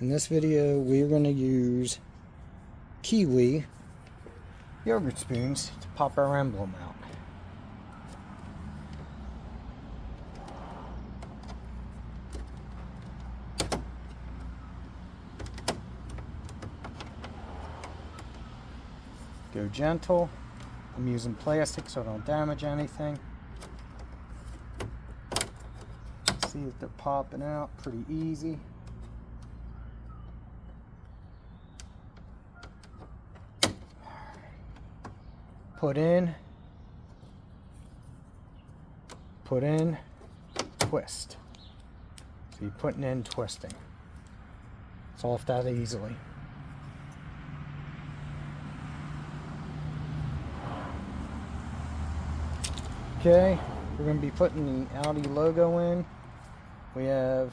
In this video, we're going to use Kiwi yogurt spoons to pop our emblem out. Go gentle. I'm using plastic so I don't damage anything. See if they're popping out pretty easy. Put in, twist. So you're putting in, twisting. It's off that easily. Okay, we're going to be putting the Audi logo in. We have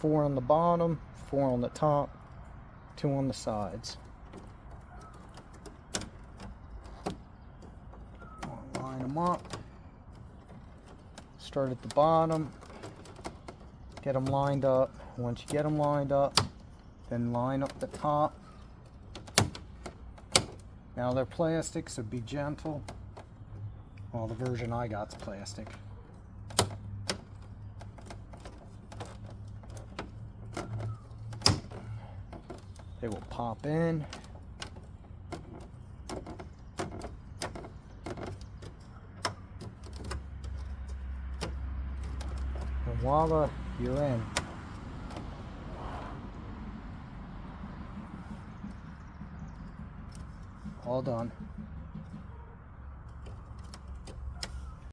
4 on the bottom, 4 on the top, 2 on the sides. Line them up. Start at the bottom. Get them lined up. Once you get them lined up, then line up the top. Now they're plastic, so be gentle. Well, the version I got's plastic. They will pop in. And voila, you're in. All done.